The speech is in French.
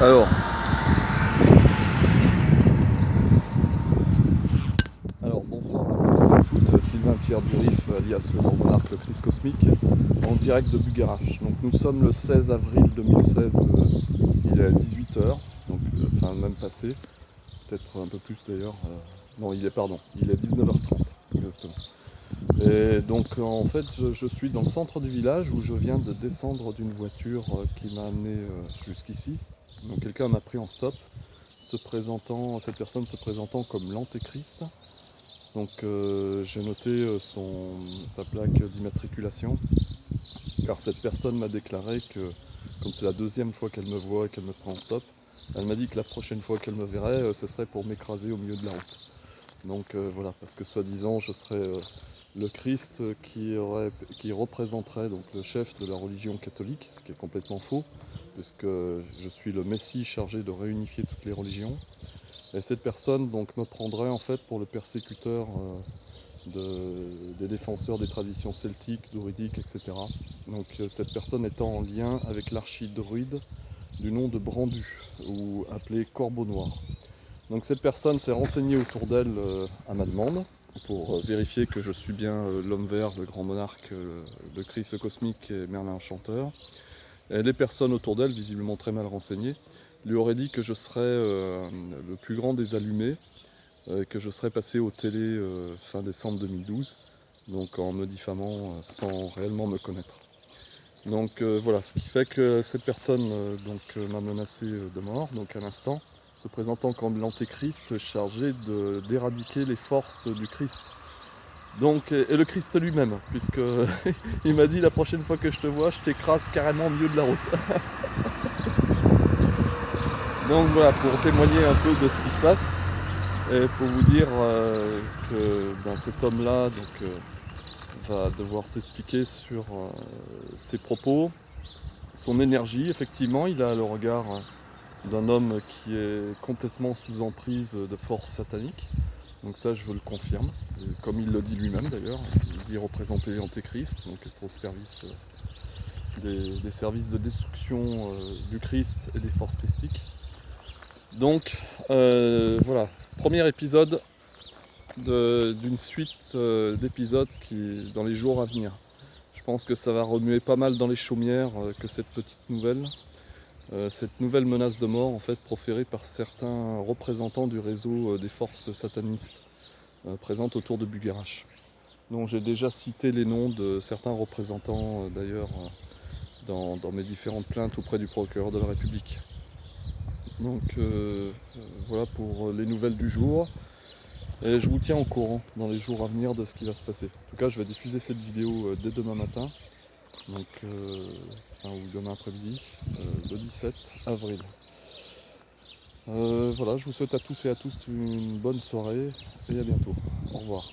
Alors, bonsoir à tous et à toutes, Sylvain Pierre Durif, alias le monarque le Christ cosmique, en direct de Bugarache. Donc nous sommes le 16 avril 2016, il est 18h, donc enfin même passé, peut-être un peu plus d'ailleurs. Non, il est 19h30 exactement. Et donc en fait je suis dans le centre du village où je viens de descendre d'une voiture qui m'a amené jusqu'ici. Donc quelqu'un m'a pris en stop, cette personne se présentant comme l'antéchrist. Donc j'ai noté sa plaque d'immatriculation, car cette personne m'a déclaré que, comme c'est la deuxième fois qu'elle me voit et qu'elle me prend en stop, elle m'a dit que la prochaine fois qu'elle me verrait, ce serait pour m'écraser au milieu de la route. Donc voilà, parce que soi-disant je serais le Christ qui représenterait donc le chef de la religion catholique, ce qui est complètement faux, puisque je suis le Messie chargé de réunifier toutes les religions. Et cette personne donc me prendrait en fait pour le persécuteur des défenseurs des traditions celtiques, druidiques, etc. Donc cette personne étant en lien avec l'archidruide du nom de Brandu, ou appelé Corbeau Noir. Donc cette personne s'est renseignée autour d'elle à ma demande, pour vérifier que je suis bien l'homme vert, le grand monarque, le Christ cosmique et Merlin Enchanteur. Et les personnes autour d'elle, visiblement très mal renseignées, lui auraient dit que je serais le plus grand des allumés, que je serais passé aux télé fin décembre 2012, donc en me diffamant sans réellement me connaître. Donc voilà, ce qui fait que cette personne m'a menacé de mort, donc à l'instant, se présentant comme l'antéchrist chargé d'éradiquer les forces du Christ. Donc, et le Christ lui-même, puisque il m'a dit la prochaine fois que je te vois, je t'écrase carrément au milieu de la route. Donc voilà, pour témoigner un peu de ce qui se passe. Et pour vous dire que cet homme-là va devoir s'expliquer sur ses propos, son énergie. Effectivement, il a le regard d'un homme qui est complètement sous emprise de forces sataniques. Donc ça, je vous le confirme. Et comme il le dit lui-même d'ailleurs, il dit représenter l'Antéchrist, donc être au service des services de destruction du Christ et des forces christiques. Donc voilà, premier épisode d'une suite d'épisodes dans les jours à venir. Je pense que ça va remuer pas mal dans les chaumières que cette petite nouvelle. Cette nouvelle menace de mort en fait proférée par certains représentants du réseau des forces satanistes présentes autour de Bugarache. Donc j'ai déjà cité les noms de certains représentants d'ailleurs dans mes différentes plaintes auprès du procureur de la République. Donc voilà pour les nouvelles du jour. Et je vous tiens au courant dans les jours à venir de ce qui va se passer. En tout cas, je vais diffuser cette vidéo dès demain matin, donc ou demain après-midi, le 17 avril. Voilà, je vous souhaite à tous et à tous une bonne soirée et à bientôt. Au revoir.